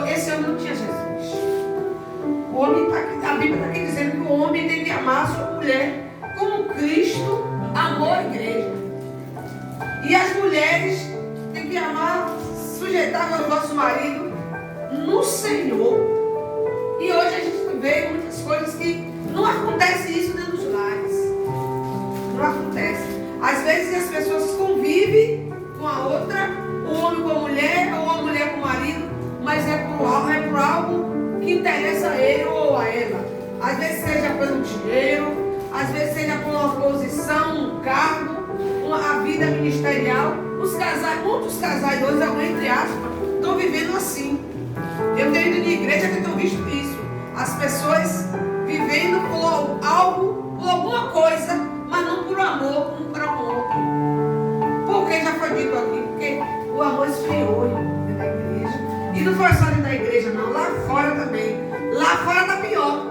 esse homem não tinha Jesus. O homem a Bíblia está aqui dizendo que o homem tem que amar a sua mulher como Cristo amou a igreja. E as mulheres têm que amar, sujeitar ao nosso marido no Senhor. E hoje a gente vê muitas coisas que não acontece isso dentro dos lares. Não acontece. Às vezes as pessoas convivem com a outra, o homem com a mulher, ou a mulher com o marido, mas é por algo que interessa a ele ou a ela. Às vezes seja pelo dinheiro, às vezes seja por uma posição, um cargo, a vida ministerial. Muitos casais hoje, entre aspas, estão vivendo assim. Eu tenho ido em igreja que eu tenho visto isso. As pessoas vivendo por algo, por alguma coisa, mas não por amor um para o outro. Porque já foi dito aqui, porque o amor esfriou dentro da igreja. E não foi só dentro da igreja, não, lá fora também. Lá fora está pior.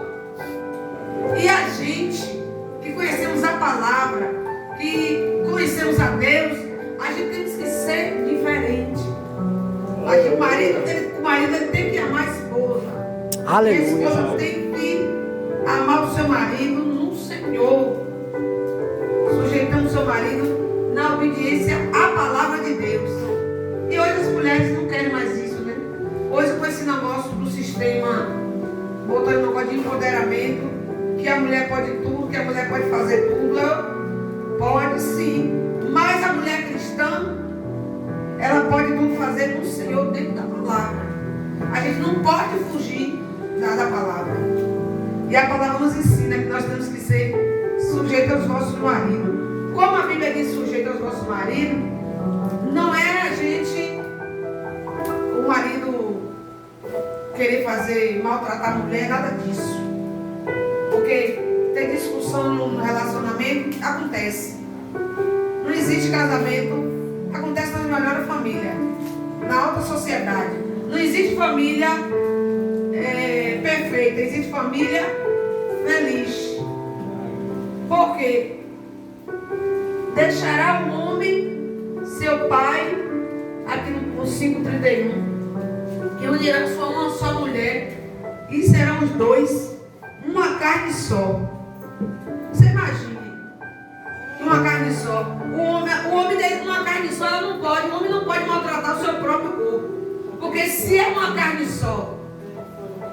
E a gente que conhecemos a palavra, que conhecemos a Deus, a gente tem que ser diferente. O marido ele tem que amar a esposa. Aleluia. E a esposa tem que amar o seu marido no Senhor. Sujeitando o seu marido na obediência à palavra de Deus. E hoje as mulheres não querem mais isso, né? Hoje com esse negócio do sistema, botando um negócio de empoderamento, que a mulher pode tudo, que a mulher pode fazer tudo. Pode sim. Mas a mulher cristã, ela pode tudo fazer no Senhor dentro da palavra. A gente não pode fugir da palavra. E a palavra nos ensina que nós temos que ser sujeitos aos nossos maridos. Como a Bíblia diz sujeito aos nossos maridos, não é a gente, o marido querer maltratar a mulher, nada disso. Porque tem discussão no relacionamento, acontece. Não existe casamento, acontece nas melhores famílias, na alta sociedade. Não existe família perfeita, existe família feliz. Por quê? Deixará o homem, seu pai, aqui no 5:31, que unirá uma só mulher, e serão os dois uma carne só. Você imagine, uma carne só. O homem dentro de uma carne só, o homem não pode maltratar o seu próprio corpo. Porque se é uma carne só,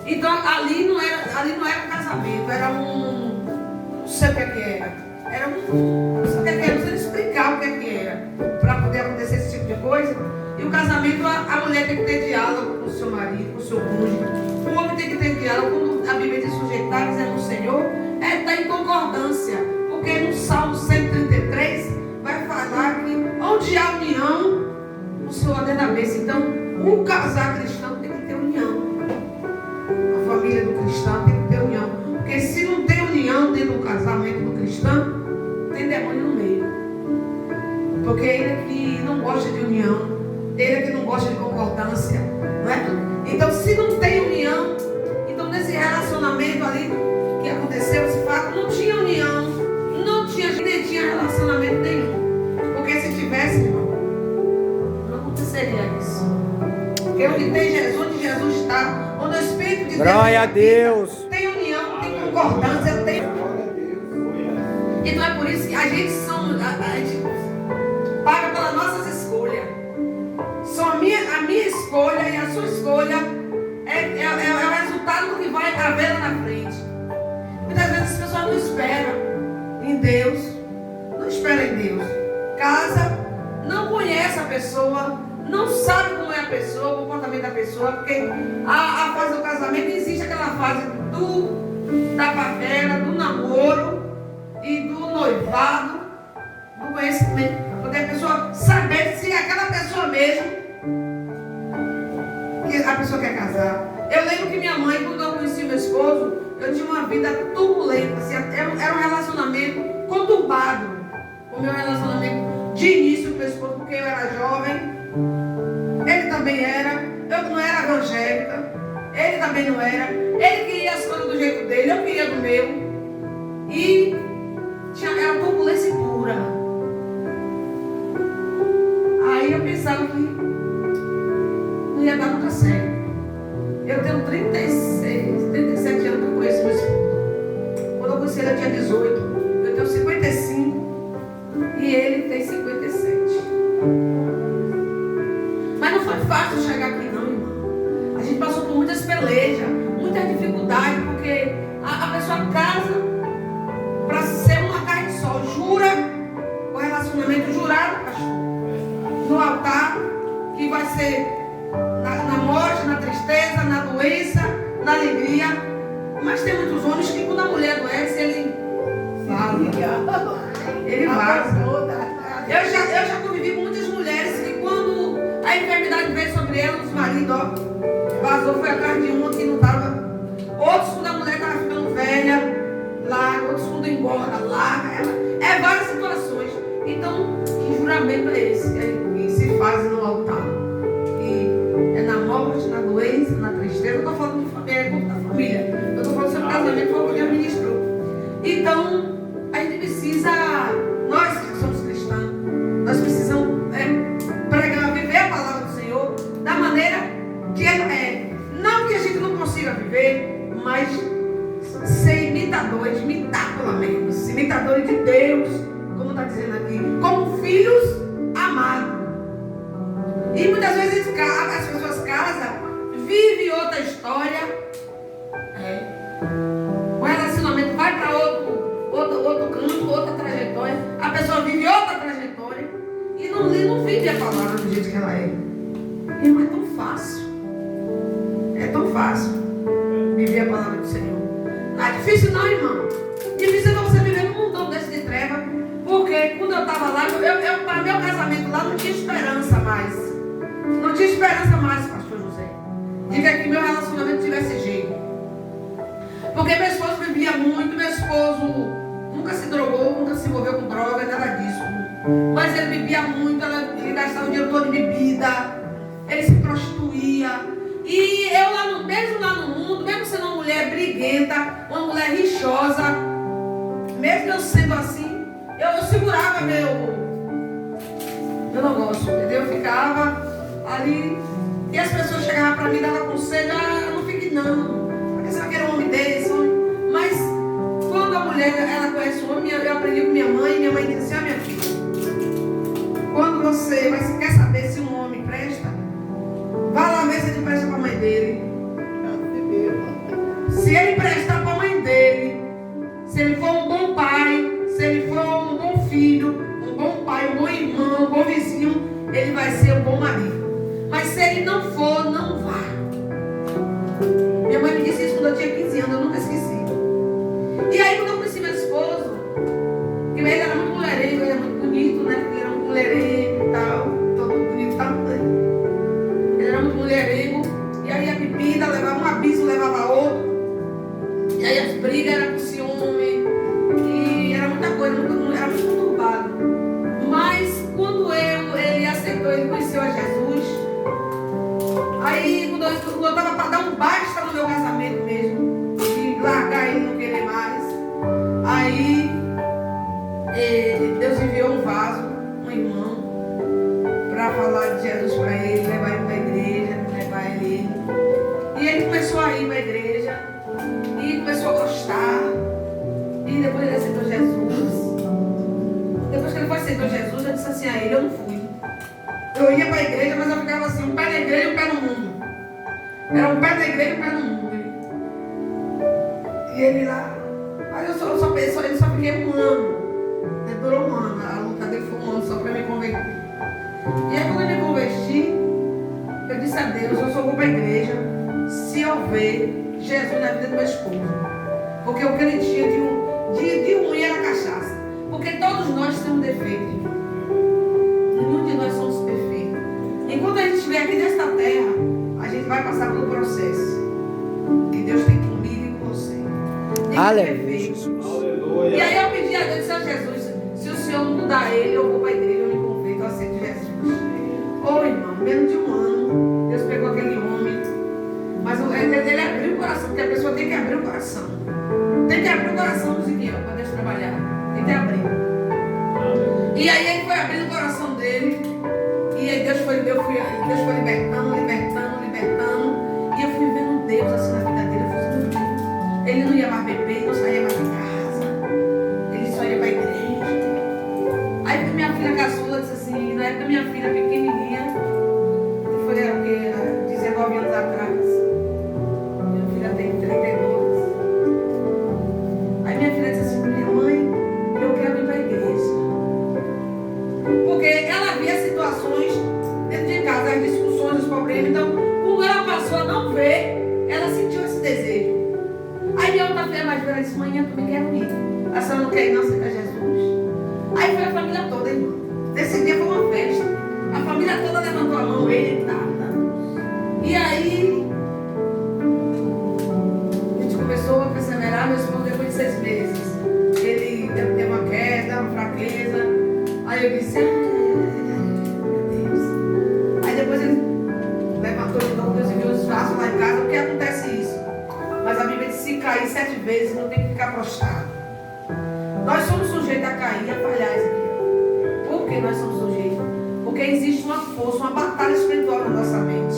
então ali não era um casamento, era não sei o que era. Era não sei o que era, não sei explicar o que era, para poder acontecer esse tipo de coisa. E o casamento, a mulher tem que ter diálogo com o seu marido, com o seu cônjuge. O homem tem que ter diálogo. Quando a Bíblia diz sujeitar, é no Senhor, está em concordância. Porque no Salmo 133 vai falar que onde há união, o Senhor ordena a bênção. Então, o casal cristão tem que ter união. A família do cristão tem que ter união. Porque se não tem união dentro do casamento do cristão, tem demônio no meio. Porque ele é que não gosta de união, ele é que não gosta de concordância, não é? Então, se não tem união, então nesse relacionamento ali que aconteceu, esse fato, não tinha união, nem tinha relacionamento nenhum. Porque se tivesse, irmão, não aconteceria isso. Porque onde tem Jesus, onde Jesus está, onde o Espírito de Deus está, glória a Deus, tem união, tem concordância, tem. Então é por isso que a gente paga pelas nossas escolhas. Só a minha escolha e a sua escolha é o resultado do que vai haver lá na frente. Muitas vezes as pessoas não esperam em Deus, não esperam em Deus. Casa, não conhece a pessoa, não sabe como é a pessoa, o comportamento da pessoa, porque a fase do casamento existe aquela fase da papela, do namoro e do noivado, do conhecimento. Porque a pessoa saber se é aquela pessoa mesmo que a pessoa quer casar. Eu lembro que minha mãe, quando eu conheci meu esposo, eu tinha uma vida turbulenta. Assim, era um relacionamento conturbado. O meu relacionamento de início com meu esposo, porque eu era jovem. Ele também era. Eu não era evangélica. Ele também não era. Ele queria as coisas do jeito dele, eu queria do meu. E era turbulência pura. Aí eu pensava que não ia dar nunca certo. Eu tenho 37 anos que eu conheço meu esposo. Quando eu conheci ele, eu tinha 18. Eu tenho 55 e ele tem 57. Mas não foi fácil chegar aqui não, irmão. A gente passou por muitas pelejas, muitas dificuldades, porque a pessoa casa para ser uma carne só. Jura o relacionamento jurado, pastor, no altar, que vai ser na morte, na tristeza, na doença, na alegria. Mas tem muitos homens que quando a mulher adoece, ele fala. Ele vaza. Eu já convivi com muitas mulheres que quando a enfermidade veio sobre ela, os maridos, ó, vazou, foi atrás de uma que não estava. Outros quando a mulher estava ficando velha, larga. Outros quando engorda, larga ela. É várias situações. Então, que juramento é esse? Que se faz no altar. E é na morte, na doença, na tristeza. Eu estou falando de família, é da família. Eu estou falando sobre casamento, foi o que Deus ministrou. Então, a gente precisa, nós que somos cristãos, nós precisamos pregar, viver a palavra do Senhor da maneira que ela é. Não que a gente não consiga viver, mas ser imitadores, imitar pelo menos, imitadores de Deus, como está dizendo aqui, como filhos amados. E muitas vezes as pessoas casam, vivem outra história, o relacionamento vai para outro canto, outra trajetória, a pessoa vive outra trajetória e não vive a palavra do jeito que ela é. E não é tão fácil. É tão fácil viver a palavra do Senhor. Não é difícil não, irmão. Difícil é você viver num mundão desse de treva. Porque quando eu estava lá, para meu casamento lá não tinha esperança mais. Não tinha esperança mais, pastor José. Diga que meu relacionamento tivesse jeito. Porque meu esposo bebia muito, meu esposo nunca se drogou, nunca se envolveu com droga, nada disso. Mas ele bebia muito, ele gastava o dinheiro todo em bebida, ele se prostituía. E eu mesmo lá no mundo, mesmo sendo uma mulher briguenta, uma mulher rixosa, mesmo eu sendo assim, eu segurava meu negócio, entendeu? Eu ficava ali, e as pessoas chegavam para mim e davam conselho, não fique não, porque você vai querer um homem desse, mas quando a mulher, ela conhece o homem, eu aprendi com minha mãe disse assim, minha filha, quando você quer saber se um homem presta, vá lá ver se ele presta para a mãe dele. Se ele prestar para a mãe dele, se ele for um bom pai, se ele for um bom filho, um bom pai, um bom irmão, um bom vizinho, ele vai ser um bom marido. Mas se ele não for, não vá. Minha mãe me disse isso quando eu tinha 15 anos, eu nunca esqueci. E aí quando eu conheci meu esposo, que ele era muito mulherengo, ele era muito bonito, né? Ele era muito mulherengo e tal, todo bonito, tal. Ele era muito mulherengo, e aí a bebida levava um abismo, levava outro. E aí as brigas eram com ciúme, e era muita coisa, era muito conturbado. Mas quando ele aceitou, ele conheceu a Jesus, aí quando eu estava para dar um basta no meu casamento mesmo, de largar ele e não querer mais, aí Deus enviou um vaso, um irmão, para falar de Jesus para ele, levar ele para a igreja, levar ele. E ele começou a ir para a igreja, e começou a gostar, e depois ele aceitou Jesus. Depois que ele aceitou Jesus, eu disse assim a ele, eu não fui. Eu ia para a igreja, mas eu ficava assim, um pé na igreja e um pé no mundo. Era um pé na igreja e um pé no mundo. E ele lá, mas eu só fiquei um ano. Durou um ano, a luta dele foi um ano só para me converter. E aí quando eu me converti, eu disse a Deus, eu só vou para a igreja se houver Jesus na vida do meu esposo. Porque o que ele tinha de ruim era cachaça. Porque todos nós temos defeitos. Nenhum de nós somos perfeitos. Enquanto a gente estiver aqui nesta terra, a gente vai passar pelo processo. E Deus tem comigo e com você. Aleluia. E aí eu pedi a Deus, disse a Jesus, se o Senhor não mudar ele, eu vou para a igreja, eu me converto, eu aceito Jesus. Ô irmão, menos de um ano, Deus pegou aquele homem. Mas ele abriu o coração, porque a pessoa tem que abrir o coração. Tem que abrir o coração do Ziquinho para Deus trabalhar. Tem que abrir. E aí ele foi abrindo o coração dele. E aí Deus foi libertando. E eu fui vendo 9 anos atrás. Minha filha tem 32. Aí minha filha disse assim: minha mãe, eu quero ir para a igreja. Porque ela via situações dentro de casa, as discussões, os problemas. Então, como ela passou a não ver, ela sentiu esse desejo. Aí minha outra filha mais velha disse: mãe, eu também quero ir. A senhora não quer ir não, você quer Jesus? Aí foi a família toda, irmã. Nesse dia foi uma festa. A família toda levantou a mão, ele nada. E aí a gente começou a perseverar. Meu esposo, depois de 6 meses, ele teve uma queda, uma fraqueza. Aí eu disse: meu Deus. Aí depois ele levantou de novo, Deus enviou os braços lá em casa. Por que acontece isso? Mas a Bíblia diz: se cair 7 vezes, não tem que ficar prostrado. Nós somos sujeitos a cair e a falhar, Ezequiel. Por que nós somos sujeitos? Porque existe uma força, uma batalha espiritual na nossa mente.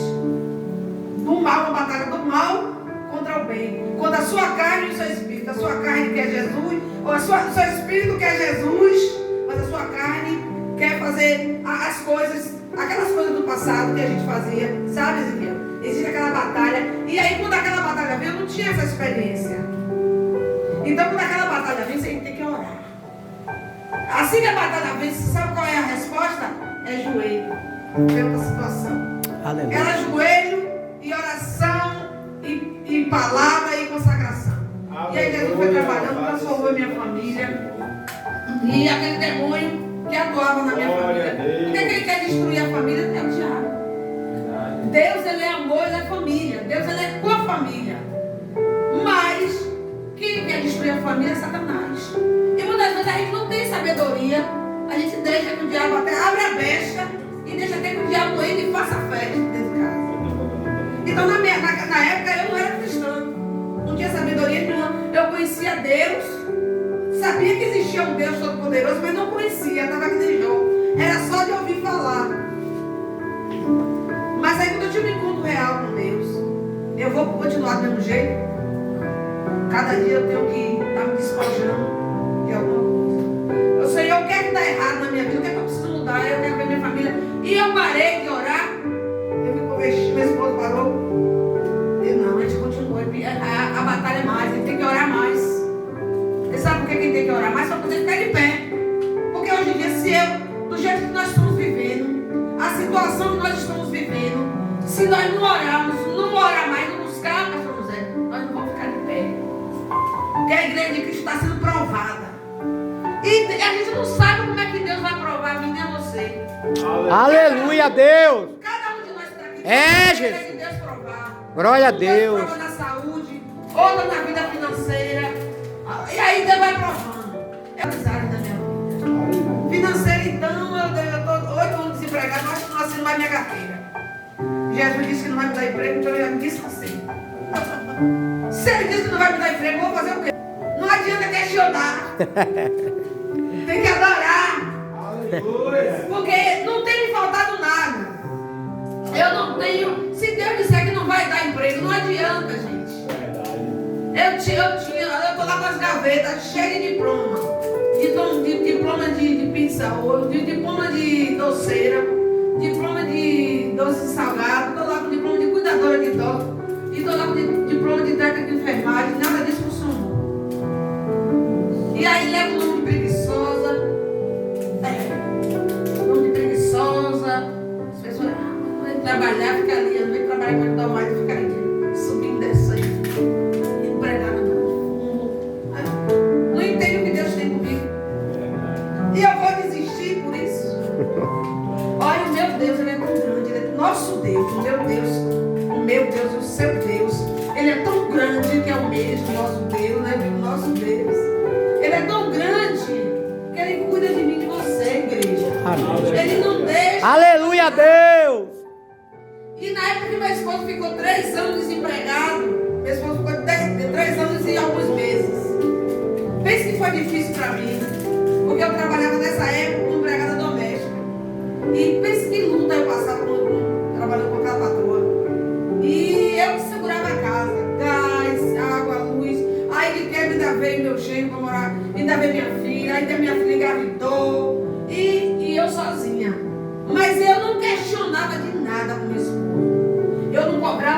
Do mal, uma batalha do mal contra o bem. Quando a sua carne e o seu espírito, a sua carne quer Jesus, ou o seu espírito quer Jesus, mas a sua carne quer fazer as coisas, aquelas coisas do passado que a gente fazia, sabe, Ezequiel? Existe aquela batalha. E aí, quando aquela batalha veio, eu não tinha essa experiência. Então, quando aquela batalha vem, você tem que orar. Assim que a batalha vem, você sabe qual é a resposta? É joelho. Pela situação. Aleluia. Era joelho e oração e palavra e consagração. Aleluia. E aí Jesus foi trabalhando, transformou minha família. E aquele demônio que atuava na minha família. Por que ele quer destruir a família? É o diabo. Deus, ele é amor, ele é família. Deus, ele é com a família. Mas quem quer destruir a família é Satanás. E muitas vezes a gente não tem sabedoria. A gente deixa que o diabo até abre a brecha e deixa até que o diabo entre e faça festa dentro de casa. Então na época eu não era cristã. Não tinha sabedoria nenhuma. Eu conhecia Deus. Sabia que existia um Deus Todo-Poderoso, mas não conhecia. Estava aqui no jogo. Era só de ouvir falar. Mas aí quando eu tive um encontro real com Deus, eu vou continuar do mesmo jeito. Cada dia eu tenho que estar me despojando de alguma coisa. Eu sei, eu quero que está errado na minha vida, eu quero que eu preciso mudar, eu quero ver minha família. E eu parei de orar. Eu me converti, meu esposo parou. Eu não, a gente continua. A batalha é mais, a gente tem que orar mais. Você sabe por que quem tem que orar mais? Para poder ficar de pé. Porque hoje em dia, se eu, do jeito que nós estamos vivendo, a situação que nós estamos vivendo, se nós não orarmos, não orar mais, não buscar, pastor José, nós não vamos ficar de pé. Porque a igreja de Cristo está sendo provada. E a gente não sabe como é que Deus vai provar a mim nem a você. Aleluia, Deus. Cada um de nós está aqui. É, Jesus. Que Deus provar. Glória a Deus. Deus prova na saúde, ou na vida financeira. E aí Deus vai provando. É as áreas da minha vida. Financeira, então, eu estou 8 anos desempregado, mas não assino mais minha carteira. Jesus disse que não vai me dar emprego, então eu já me descansei. Se ele disse que não vai me dar emprego, eu vou fazer o quê? Não adianta questionar. Tem que adorar. Aleluia. Porque não tem me faltado nada. Eu não tenho. Se Deus disser que não vai dar emprego, não adianta, gente. Eu tô lá com as gavetas cheias de diploma. Diploma de pizza, diploma de doceira, diploma de doce salgado, tô lá com diploma de cuidadora de idosos, e tô lá com diploma de técnica de enfermagem, nada disso funcionou. E aí leva o nome de preguiçosa. Nome de preguiçosa. As pessoas não vem trabalhar, fica ali, não vem trabalhar para dar mais, fica ali, subindo, descendo, empregada no fundo. Não entendo o que Deus tem comigo. E eu vou desistir por isso. Olha, o meu Deus, ele é tão grande, ele é nosso Deus, o meu Deus, o seu Deus. Ele é tão grande que é o mesmo, nosso Deus, né? O nosso Deus. Ele é tão grande que ele cuida de mim e de você, igreja. Amém. Ele não deixa. Aleluia, Deus. E na época que meu esposo ficou 3 anos desempregado, meu esposo ficou 3 anos e alguns meses. Pense que foi difícil para mim, porque eu trabalhava nessa época como empregada doméstica. E pense que luta eu passava trabalhando com aquela patroa. E eu segurava a casa, gás, água, luz. Aí de quebra ainda veio meu genro para morar, ainda veio minha filha, ainda minha filha engravidou. E eu sozinha. Mas eu não questionava de nada com meu esposo. Eu não cobrava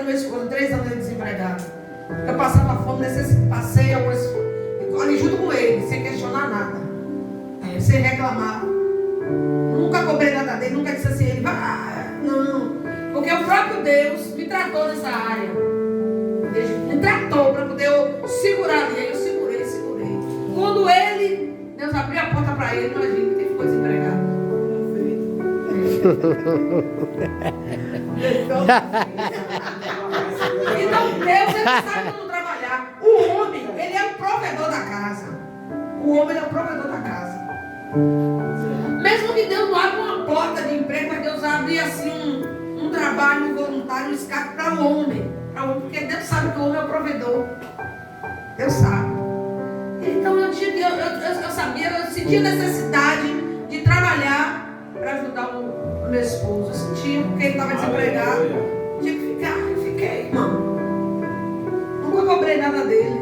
meu esposo, 3 anos desempregado. Eu passava fome, passei algumas, ali junto com ele, sem questionar nada, sem reclamar. Nunca cobrei nada dele, nunca disse assim, ele vai, não. Porque o próprio Deus me tratou nessa área. Me tratou para poder eu segurar ali. Aí eu segurei. Quando Deus abriu a porta para ele, imagina que ele ficou desempregado. Então Deus, ele sabe como trabalhar. O homem, ele é o provedor da casa. Mesmo que Deus não abra uma porta de emprego, mas Deus abre assim um trabalho voluntário, um escape para o homem. Porque Deus sabe que o homem é o provedor. Deus sabe. Então eu sabia, eu sentia necessidade de trabalhar para ajudar o meu esposo. Eu sentia, porque ele estava desempregado. Tinha que ficar, eu fiquei, irmão. Nunca cobrei nada dele.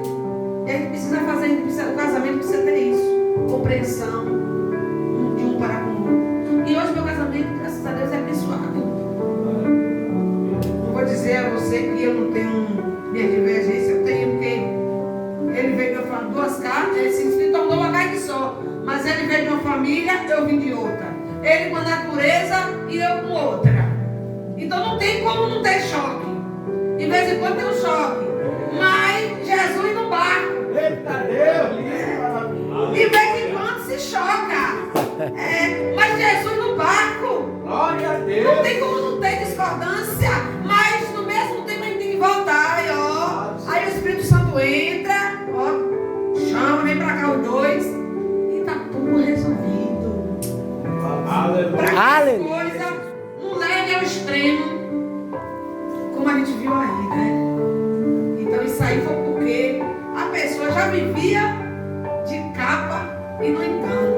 E a gente precisa fazer, o casamento precisa ter isso. Compreensão de um para com o outro. E hoje meu casamento, graças a Deus, é abençoado. Não vou dizer a você que eu não tenho minha divergência, eu tenho, porque ele veio de uma família, 2 carnes, ele se tornou uma carne só. Mas ele veio de uma família, eu vim de outra. Ele com a natureza e eu com outra. Então não tem como não ter choque. De vez em quando tem um choque. Mas Jesus no barco. Eita Deus! De vez em quando se choca. Mas Jesus no barco. Glória a Deus! Não tem como não ter discordância. Mas no mesmo tempo a gente tem que voltar. Aí o Espírito Santo entra. Chama, vem pra cá os dois. E tá tudo resolvido. Para que as coisas não levem ao extremo, como a gente viu aí, né? Então isso aí foi porque a pessoa já vivia de capa e no engano.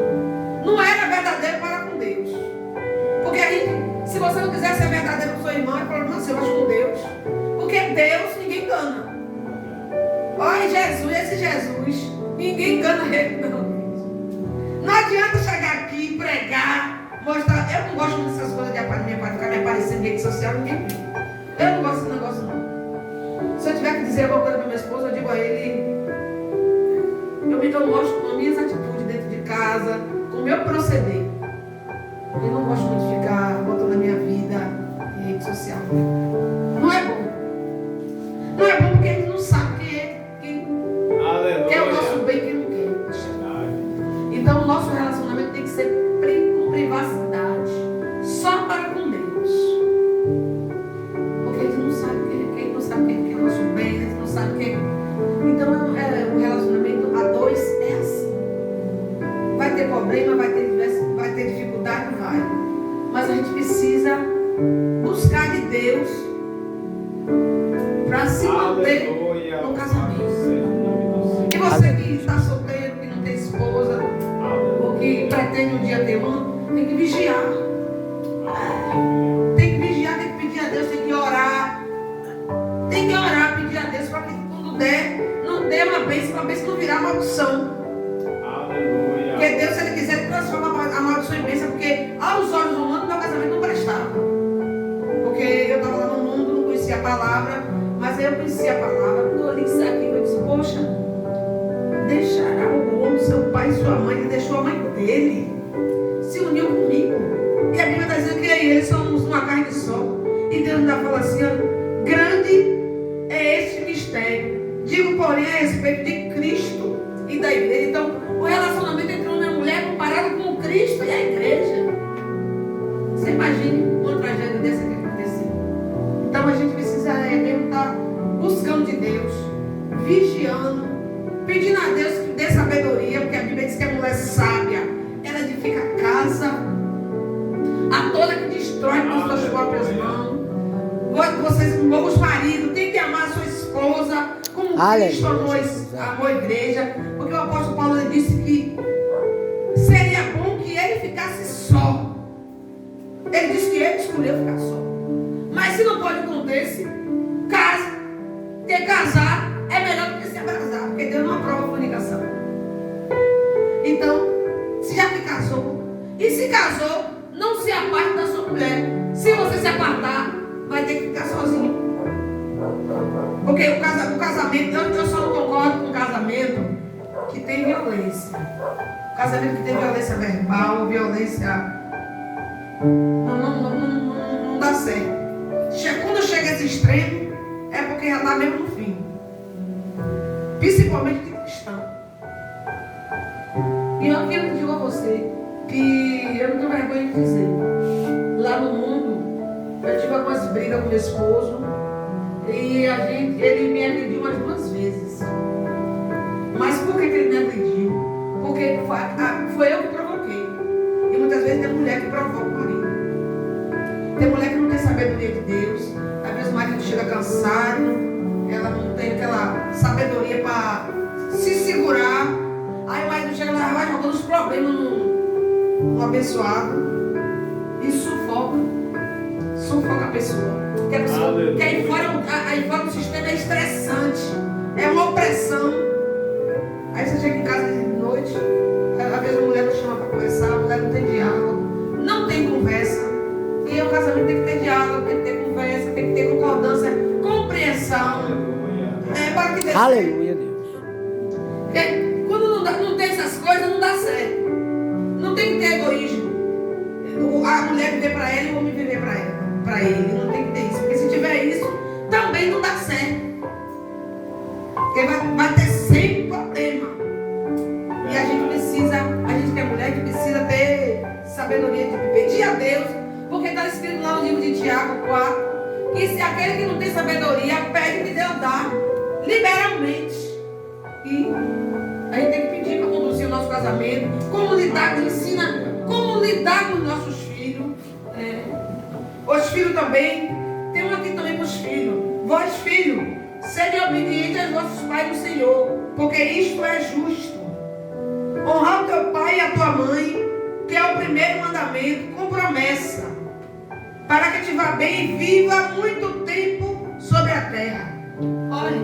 Não era verdadeiro para com Deus. Porque aí, se você não quiser ser verdadeiro com sua irmã, é problema seu, mas com Deus. Porque Deus ninguém engana. Olha Jesus, esse Jesus, ninguém engana ele, não. Não adianta chegar aqui, pregar, mostrar. Eu não gosto dessas coisas de minha parte ficar me aparecendo em rede social, ninguém viu. Eu não gosto desse negócio, não. Se eu tiver que dizer alguma coisa para minha esposa, eu digo a ele. Eu mostro com as minhas atitudes dentro de casa, com o meu proceder. Eu não gosto muito de ficar botando a minha vida em rede social. Não é bom. Não é bom porque a gente não sabe quem quer o nosso bem e quem não quer. Então o nosso relacionamento tem que ser com privacidade, só para com Deus. Porque a gente não sabe quem não sabe quem quer o nosso bem, a gente não sabe quem. Então o relacionamento a 2 é assim. Vai ter problema, vai ter dificuldade, vai. Mas a gente precisa buscar de Deus para se manter no casamento. E você que está solteiro, que não tem esposa, ou que pretende um dia ter um, tem que vigiar. Tem que vigiar, tem que pedir a Deus, tem que orar. Tem que orar, pedir a Deus para que quando der, não dê uma bênção, para a bênção não virar maldição. Porque Deus, se Ele quiser, transforma a maldição em bênção, porque aos olhos humanos meu casamento não prestava. Porque eu estava lá no mundo, não conhecia a palavra, mas eu conhecia a palavra. Quando eu li isso aqui, eu disse, poxa, deixará o homem, seu pai e sua mãe, ele deixou a mãe dele, se uniu comigo. E a Bíblia está dizendo que eu e ele somos uma carne só. E Deus ainda fala assim, ó, grande é este mistério. Digo, porém, a respeito de Cristo e da igreja. Então, o relacionamento entre homem e mulher é comparado com Cristo e a igreja. Você imagine uma tragédia dessa que aconteceu. Então, a gente precisa mesmo estar buscando de Deus, vigiando, pedindo a Deus que dê sabedoria, porque a Bíblia diz que a mulher sábia, ela edifica a casa, a toda que destrói com as suas próprias mãos. Vocês, os maridos, têm que amar a sua esposa, como Cristo amou a igreja, porque o apóstolo Paulo disse que seria bom que ele ficasse só. Ele disse que ele escolheu ficar só. Mas se não pode acontecer, casa, porque casar é melhor do que se abrasar, porque Deus não aprova a fornicação. Então, se já que casou, e se casou, não se aparte da sua mulher. Se você se apartar, vai ter que ficar sozinho. Porque o casamento, eu só não concordo com o casamento que tem violência. O casamento que tem violência verbal, violência. Não dá certo. Quando chega a esse extremo, é porque já está mesmo no fim. Principalmente de cristão. E eu quero dizer a você que eu não tenho vergonha de dizer. Lá no mundo, eu tive algumas brigas com meu esposo. E ele me agrediu umas 2 vezes. Mas por que ele me agrediu? Porque foi eu que provoquei. E muitas vezes tem mulher que provoca o marido. Tem mulher que não tem sabedoria de Deus. Às vezes o marido chega cansado, ela não tem aquela sabedoria para se segurar. Aí o marido chega lá, vai jogando os problemas no abençoado e sufoca a pessoa. Que a pessoa que aí fora o sistema é estressante, é uma opressão. Aí você chega em casa de noite, às vezes a mulher não chama para conversar, a mulher não tem diálogo, não tem conversa. E o casamento tem que ter diálogo, tem que ter conversa, tem que ter concordância, compreensão. Para que dê certo. Aleluia, Deus. Porque quando não tem essas coisas, não dá certo. Não tem que ter egoísmo. A mulher viver para ela e o homem viver para ele. Não tem que ter isso. Porque se tiver isso, também não dá certo. Porque vai ter sempre problema. E a gente que é mulher, que precisa ter sabedoria de pedir a Deus. Porque está escrito lá no livro de Tiago 4, que se aquele que não tem sabedoria pede que Deus dá liberalmente. E a gente tem que pedir para conduzir o nosso casamento, como lidar, ensina como lidar com os nossos filhos. Os filhos também, tem um aqui também para os filhos. Vós, filhos, sede obedientes aos vossos pais no Senhor, porque isto é justo. Honrar o teu pai e a tua mãe, que é o primeiro mandamento, com promessa, para que te vá bem e viva muito tempo sobre a terra. Olha,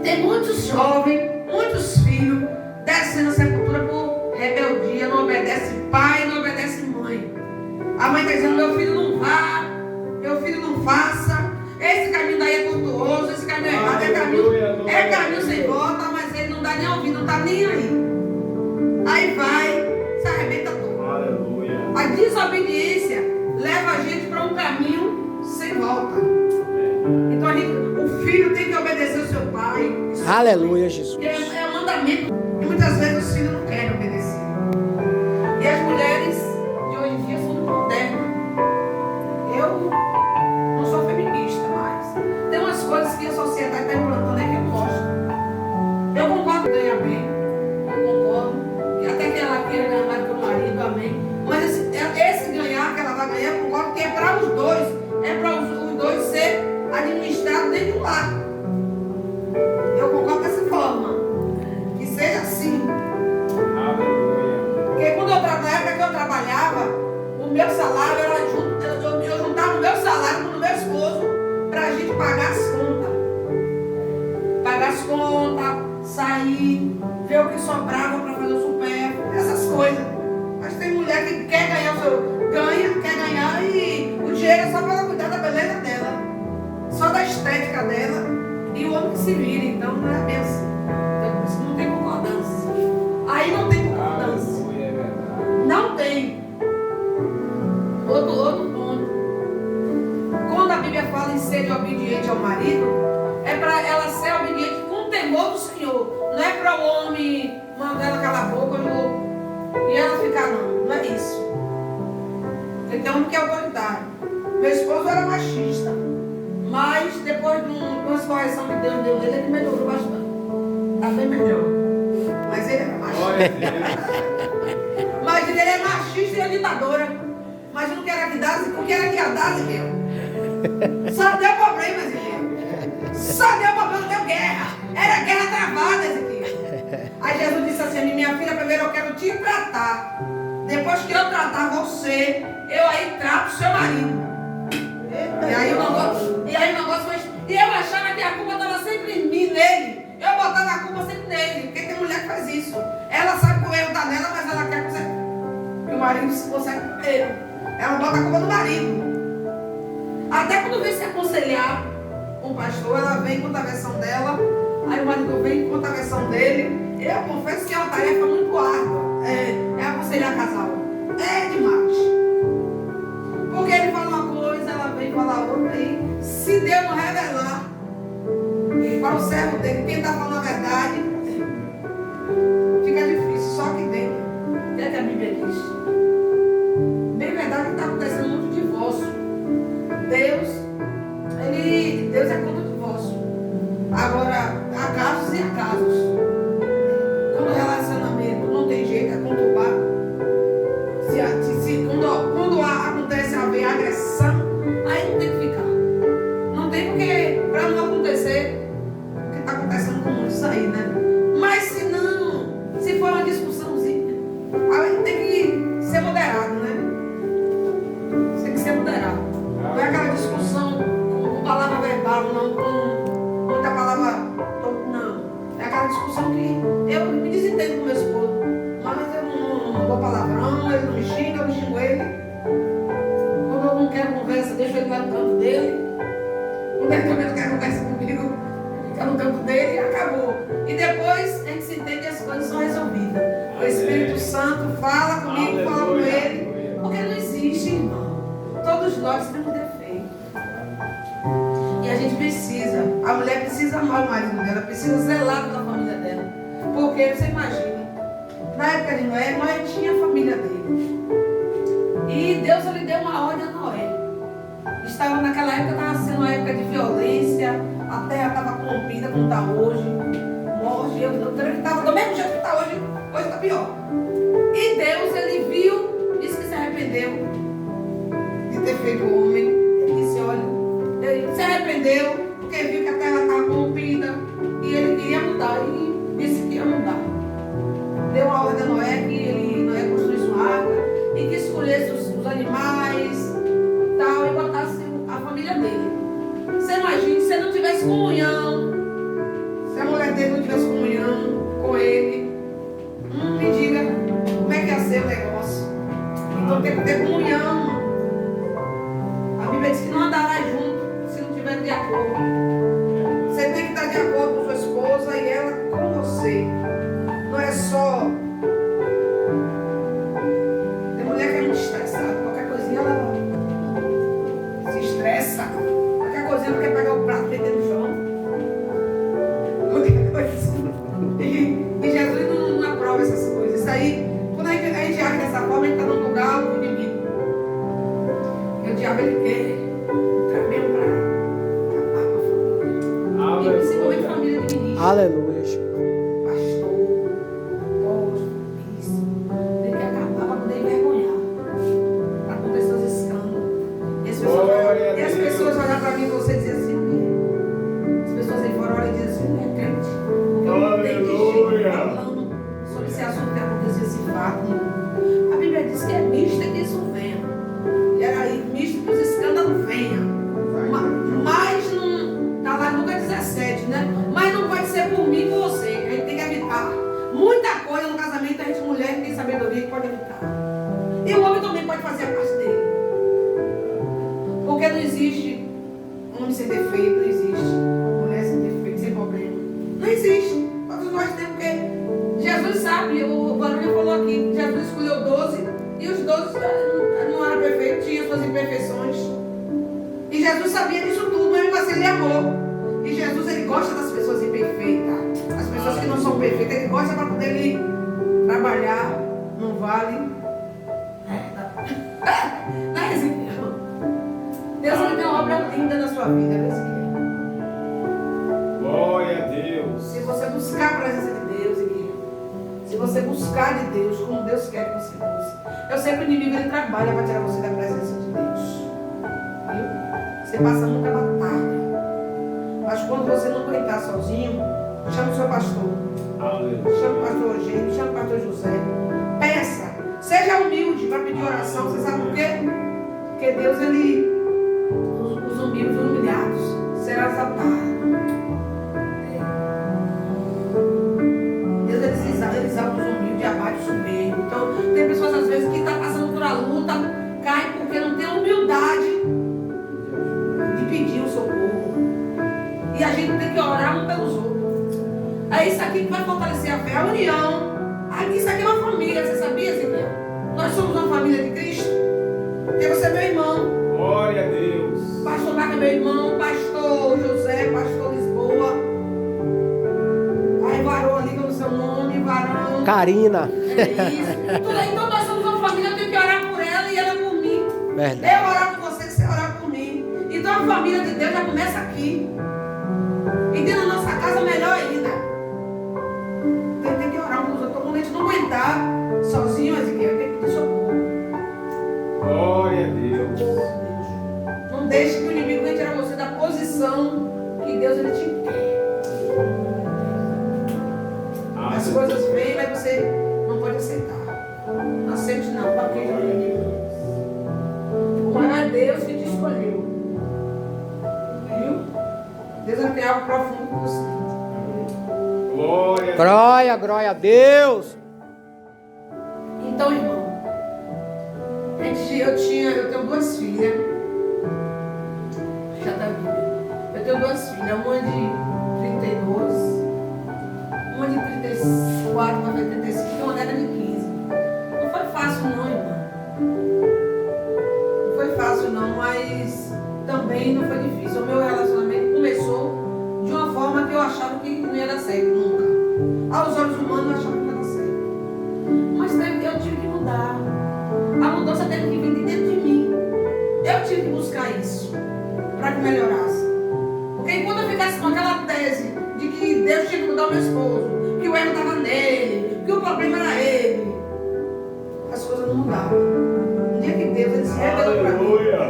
tem muitos jovens, muitos filhos descendo a sepultura por rebeldia, não obedece pai, não obedece mãe. A mãe está dizendo: meu filho não vá, meu filho não faça, esse caminho daí é tortuoso, esse caminho é errado, é caminho sem volta, mas ele não dá nem ouvido, não está nem aí. Aí vai, se arrebenta todo. Aleluia. A desobediência leva a gente para um caminho sem volta. Então o filho tem que obedecer o seu pai. Aleluia, Jesus. Que é mandamento. E muitas vezes os filhos não querem obedecer. E as mulheres de hoje em dia são modernas. Eu não sou feminista, mas tem umas coisas que a sociedade está implantando aí que eu gosto. Eu concordo que ganha bem. Eu concordo. E até que ela queira ganhar mais do que o marido, amém. Mas esse ganhar que ela vai ganhar, eu concordo que é para os dois. É para os dois ser administrados dentro do lar. Eu concordo dessa forma. Que seja assim. Aleluia. Porque na época que eu trabalhava, o meu salário era eu juntava o meu salário com o meu esposo para a gente pagar as contas. Pagar as contas, sair, ver o que sobrava para fazer o supérfluo, essas coisas. Mas tem mulher que quer ganhar quer ganhar e o dinheiro é só para ela cuidar da beleza dela, só da estética dela, e o homem que se vira. Então não é bem assim. Então por isso não tem concordância. Aí não tem concordância. Aleluia, é verdade. Não tem. Outro ponto. Quando a Bíblia fala em ser obediente ao marido, é para ela ser obediente com temor do Senhor. Não é para o homem mandar ela calar a boca e ela ficar, não. Não é isso. Tem que ter homem que é autoritário. Meu esposo era machista, mas depois de uma correção que Deus deu nele, ele melhorou bastante. Está bem melhor. Mas ele era machista. Mas ele é machista e é ditadora. Imagina o que era que dá, o que era que ia dar, Ezequiel. Só deu problema, Ezequiel. Só deu problema, deu guerra. Era guerra travada, Ezequiel. Aí Jesus disse assim: minha filha, primeiro eu quero te tratar. Depois que eu tratar você, eu aí trato o seu marido. E aí o negócio foi. E eu achava que a culpa estava sempre em mim, nele. Eu botava a culpa sempre nele. Porque tem mulher que faz isso. Ela sabe que o erro está nela, mas ela quer que o marido se consegue com o erro. Ela bota a culpa no marido. Até quando vem se aconselhar, com o pastor, ela vem contar a versão dela, aí o marido vem contar a versão dele. Eu confesso que é uma tarefa muito árdua, é aconselhar casal, é demais. Porque ele fala uma coisa, ela vem falar outra, e se Deus não revelar para o servo dele quem está falando a verdade, fica difícil, só que dentro. O que é que a Bíblia diz? Bem verdade que está acontecendo muito divórcio. Deus é contra o divórcio. Agora, há casos e há casos. Quando o relacionamento não tem jeito, é conturbado. Quando acontece haver agressão, aí não tem que ficar. Não tem porque, para não acontecer, o que está acontecendo com muitos aí, né? Mas se for uma discussãozinha, aí tem que ser moderado, né? Tem que ser moderado. Não é aquela discussão com palavra verbal, não com muita palavra, não. É aquela discussão que eu me desentendo com meu esposo, mas eu não dou palavrão, ele não me xinga, eu não xingo ele. Quando eu não quero conversa, deixo ele lá no canto dele. Quando ele também não quer conversa comigo, fica no canto dele e acabou. E depois a gente se entende e as coisas são resolvidas. O Espírito Santo fala comigo, fala com ele. Porque não existe, irmão. Todos nós temos defeito. E a gente precisa, a mulher precisa amar o marido dela, precisa zelar pela família dela. Porque você imagina, na época de Noé tinha a família dele. E Deus lhe deu uma ordem a Noé. Naquela época estava sendo uma época de violência, a terra estava corrompida como está hoje. Morte, eu creio que estava do mesmo jeito que está hoje está pior. E Deus, ele viu, disse que se arrependeu de ter feito o homem. Ele disse, olha, ele se arrependeu porque viu que a terra estava corrompida e ele queria mudar, e disse que ia mudar. Deu a ordem a Noé que Noé construísse uma arca e que escolhesse os animais tal, e botasse a família dele. Você imagina, se ele não tivesse comunhão, se a mulher dele não tivesse comunhão com ele, me diga como é que ia ser o negócio. Então tem que ter comunhão. A Bíblia diz que não andará junto se não estiver de acordo. Você tem que estar de acordo com sua esposa e ela com você. Não é só. Tem mulher que é muito estressada, qualquer coisinha ela se estressa. Qualquer coisinha ela quer pegar o prato e meter no chão. Qualquer coisa. E Jesus não aprova essas coisas. Isso aí, quando a gente age dessa forma, a gente está dando lugar ao inimigo. E o diabo, ele quer trazer para acabar com a família. E principalmente família de ministro. Aleluia. Pastor, apóstolo, isso. Ele quer acabar para poder envergonhar. Para acontecer os escândalos. E as pessoas olham para mim e você dizer assim, as pessoas aí fora olham e dizem assim, não é crente. Porque não tem de jeito falando sobre esse assunto que aconteceu, esse fato. A Bíblia diz que é misto e que isso venha. E era aí, misto que os escândalos venham. Mas não, está lá em Lucas 17, né? Mas não pode ser por mim e por você. A gente tem que evitar. Muita coisa no casamento, a gente mulher que tem sabedoria que pode evitar. E o homem também pode fazer a parte dele. Porque não existe homem sem defeito, não existe mulher sem defeito, sem problema. Não existe. Todos nós temos, porque Jesus sabe, o Barulho falou aqui, Jesus escolheu 12 e os 12 não eram perfeitos, tinham suas imperfeições. E Jesus sabia disso tudo, mesmo assim ele amou. E Jesus, ele gosta das pessoas imperfeitas. As pessoas que não são perfeitas, ele gosta para poder ele trabalhar, não vale. Não é assim. Deus, ele tem uma obra linda na sua vida, Ezequiel. Glória a Deus. Se você buscar a presença de Deus, Ezequiel, se você buscar de Deus, como Deus quer que você busque. Eu sei que o inimigo, ele trabalha para tirar você da presença de Deus. Viu? Você passa muita batalha. Mas quando você não aguentar sozinho, chama o seu pastor. Aleluia. Chama o pastor Eugênio, chama o pastor José. Peça. Seja humilde para pedir oração. Você sabe por quê? Porque Deus, ele... Os humildes, os humilhados, será exaltado. Deus, ele exalta os humildes e abate os soberbos. Então, tem pessoas às vezes que estão passando por uma luta, cai porque não tem humildade de pedir o socorro. É isso aqui que vai fortalecer a fé, a união. Aqui, isso aqui é uma família, você sabia, Ezequiel? Nós somos uma família de Cristo. Porque você é meu irmão. Glória a Deus. Pastor Marco é meu irmão, pastor José, pastor Lisboa. Aí varou ali com o seu nome, varão. Karina. É isso. Então nós somos uma família, eu tenho que orar por ela e ela por mim. Verdade. Eu orar por você, você orar por mim. Então a família de Deus já começa aqui. E dentro da nossa casa melhor ainda. Tem que orar pelos outros. Quando a gente não aguentar sozinho, Ezequiel, tem que pedir socorro. Glória a Deus. Não deixe que o inimigo venha tirar você da posição que Deus ele te quer. As coisas vêm, mas você não pode aceitar. Não aceite não, para quem já mas é Deus que te escolheu. Viu? Deus vai ter algo profundo com você. Glória a Deus. Glória, glória a Deus. Então, irmão, eu tenho duas filhas. Já tá vindo. Eu tenho duas filhas, uma de 32, uma de 34, uma de 35 e uma neta de 15. Não foi fácil não, irmão. Não foi fácil não, mas também não foi difícil. O meu relacionamento começou de uma forma que eu achava que não ia dar certo, nunca. Aos olhos humanos eu achava que não ia dar certo. Mas eu tive que mudar. A mudança teve que vir de dentro de mim. Eu tive que buscar isso para que melhorasse. Porque enquanto eu ficasse com aquela tese de que Deus tinha que mudar o meu esposo, que o erro estava nele, que o problema era ele, as coisas não mudavam. Um dia que Deus ele se revelou para mim,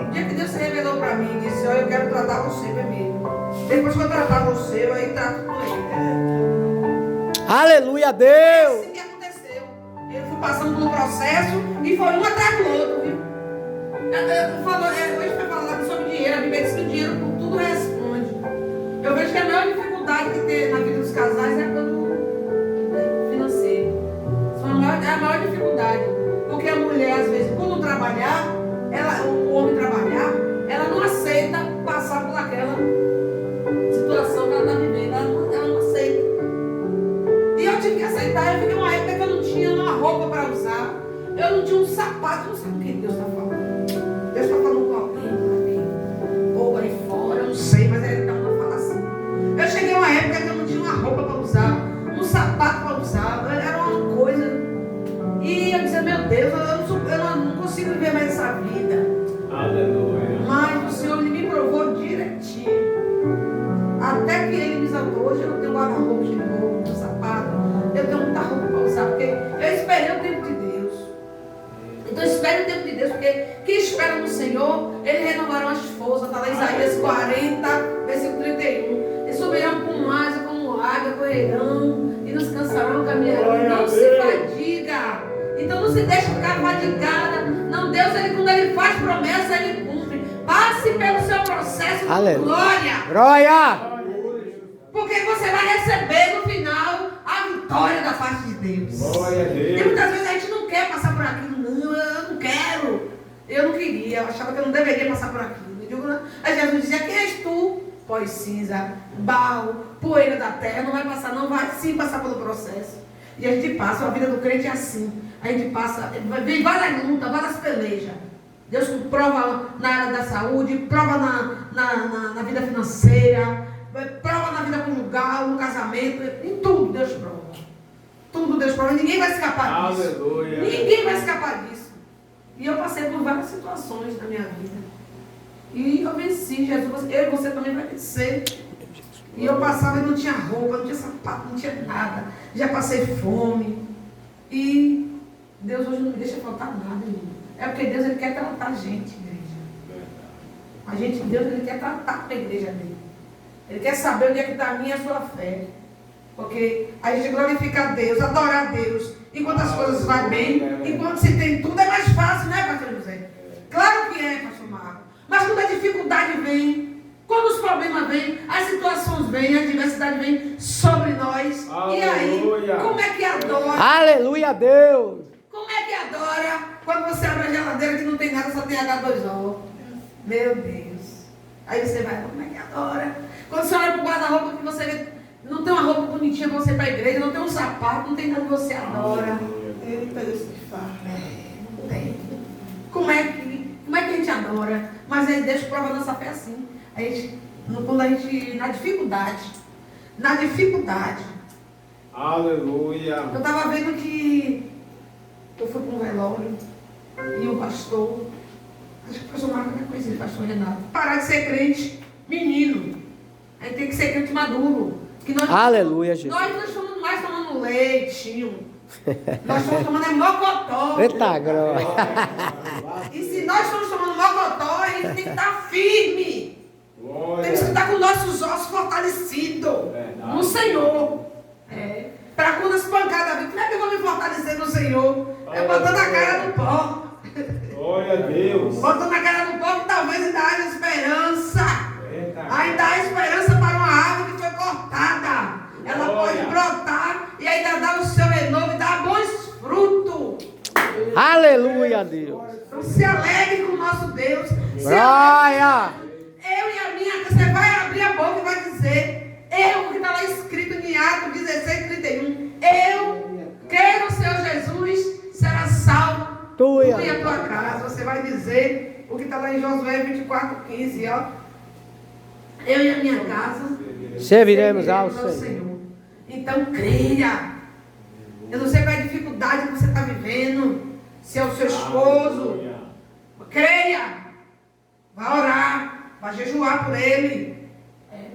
um dia que Deus se revelou para mim e disse: olha, eu quero tratar você primeiro. Depois que eu tratar você, eu aí trato com ele. Aleluia a Foi Deus. assim que aconteceu. Eu fui passando pelo processo e foi um atrás do outro, viu? Hoje vai falar sobre dinheiro, a Bíblia diz que o dinheiro por tudo responde. Eu vejo que a maior dificuldade que tem na vida dos casais é quando financeiro. É a maior dificuldade. Porque a mulher, às vezes, quando trabalhar, o homem trabalhar, ela não aceita passar por aquela situação que ela está vivendo. Ela não aceita. E eu tive que aceitar. Eu fiquei uma época que eu não tinha uma roupa para usar. Eu não tinha um sapato. Não sei o que Deus está falando. Deus está falando com alguém. Ou aí fora, eu não sei, mas ele está falando assim. Eu cheguei a uma época que eu não tinha uma roupa para usar, um sapato para usar. Era uma coisa. E eu dizia, meu Deus, eu não consigo viver mais essa vida. Aleluia. Mas o Senhor me provou direitinho. Até que Ele me exaltou. Hoje eu tenho guarda-roupa de novo, um sapato. Eu tenho muita roupa para usar, porque eu esperei o tempo de Deus. Então espere o tempo de Deus, porque quem espera no Senhor, Ele renovará as forças. Está lá em Isaías 40, versículo 31. Eles subirão com asa, como águia, correrão, e nos cansarão, caminharão. Não se fadiga. Então não se deixe ficar fadigada. Não, Deus, quando Ele faz promessa, Ele cumpre. Passe pelo seu processo de glória. Glória. Porque você vai receber no final a vitória da parte de Deus. Glória a Deus. E muitas vezes a gente não quer passar por aquilo. Não, eu não quero. Eu não queria. Eu achava que eu não deveria passar por aquilo. Eu digo, aí Jesus dizia, quem és tu? Pó e cinza, barro, poeira da terra. Não vai passar, não vai sim passar pelo processo. E a gente passa, a vida do crente é assim. A gente passa, vem várias lutas, várias pelejas. Deus prova na área da saúde, prova na vida financeira, prova na vida conjugal, no casamento, em tudo Deus prova. Tudo Deus prova. Ninguém vai escapar disso. Aleluia. Ninguém vai escapar disso. E eu passei por várias situações na minha vida. E eu venci, Jesus. Eu e você também vai vencer. E eu passava e não tinha roupa, não tinha sapato, não tinha nada. Já passei fome. E Deus hoje não me deixa faltar nada, irmão. É porque Deus ele quer tratar a gente, igreja. A gente, Deus, ele quer tratar a igreja dele. Ele quer saber onde é que está a minha e a sua fé. Porque a gente glorifica a Deus, adora a Deus. Enquanto as coisas vão bem, enquanto se tem tudo, é mais fácil, né, pastor José? Claro que é, pastor Marco. Mas quando a dificuldade vem, quando os problemas vêm, as situações vêm, a adversidade vem sobre nós. Aleluia. E aí, como é que adora? Aleluia a Deus. Como é que adora quando você abre a geladeira que não tem nada, só tem H2O? Meu Deus. Aí você vai, como é que adora? Quando você olha para o guarda-roupa que você vê Não tem uma roupa bonitinha pra você ir pra igreja, não tem um sapato, não tem nada que você adora. Eita, Deus que fala. Não tem. Como é que a gente adora? Mas aí Deus prova a nossa fé assim. A gente, quando a gente, na dificuldade. Aleluia. Eu estava vendo que eu fui para um velório e o pastor, acho que o pastor Marco não conhecia, o pastor Renato, parar de ser crente, menino. A gente tem que ser crente maduro. Que nós, Aleluia, Jesus. Nós não estamos mais tomando leitinho. Nós estamos tomando mocotó. Eita, glória. E se nós estamos tomando mocotó, a gente tem que estar firme. Temos que estar com nossos ossos fortalecidos no Senhor. Para quando as pancadas virem, como é que eu vou me fortalecer no Senhor? É botando a cara no pó. Glória a Deus. Botando a cara no pó que talvez ainda haja esperança. Ainda há esperança para uma árvore que foi cortada. Ela pode brotar e ainda dar o seu renovo e dar bons frutos. Aleluia, Deus. Então se alegre com o nosso Deus. Glória. Eu e a minha, você vai abrir a boca e vai dizer, eu, que está lá escrito em Atos 16:31, eu creio no Senhor Jesus, será salvo tu e a tua casa. Você vai dizer o que está lá em Josué 24:15, ó. Eu e a minha casa Serviremos ao Senhor. Então creia. Eu não sei qual é a dificuldade que você está vivendo, se é o seu esposo. Creia. Vai orar, vai jejuar por ele.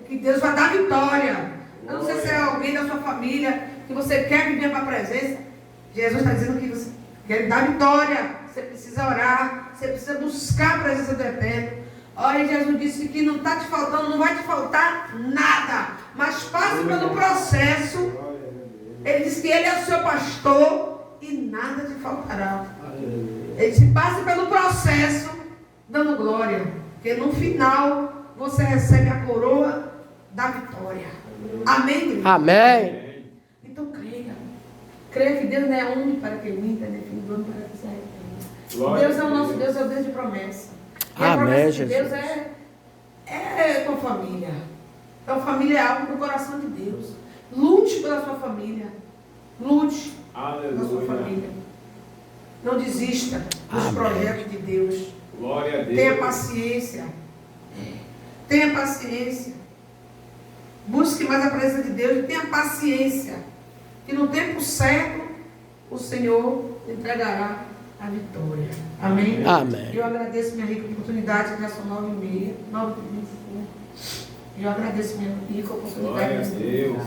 Que Deus vai dar vitória. Eu não sei se é alguém da sua família que você quer viver para a presença. Jesus está dizendo que você quer dar vitória. Você precisa orar, você precisa buscar a presença do Eterno. Olha, Jesus disse que não está te faltando, não vai te faltar nada. Mas passe pelo processo. Ele disse que Ele é o seu pastor e nada te faltará. Ele disse, passe pelo processo, dando glória. Porque no final você recebe a coroa da vitória. Amém, querido? Amém. Então creia. Creia que Deus não é homem para que minta, nem filho do homem para que se arrependa. Deus é o nosso Deus, é o Deus de promessa. E a promessa de Deus é tua família. Tua família é algo do coração de Deus. Lute pela sua família. Lute pela sua família. Não desista dos projetos de Deus. Glória a Deus. Tenha paciência. Tenha paciência. Busque mais a presença de Deus e tenha paciência. Que no tempo certo o Senhor entregará a vitória. Amém? Amém. Eu agradeço minha rica oportunidade, que já são 9h30, 9h25. Eu agradeço minha rica oportunidade. Glória a Deus.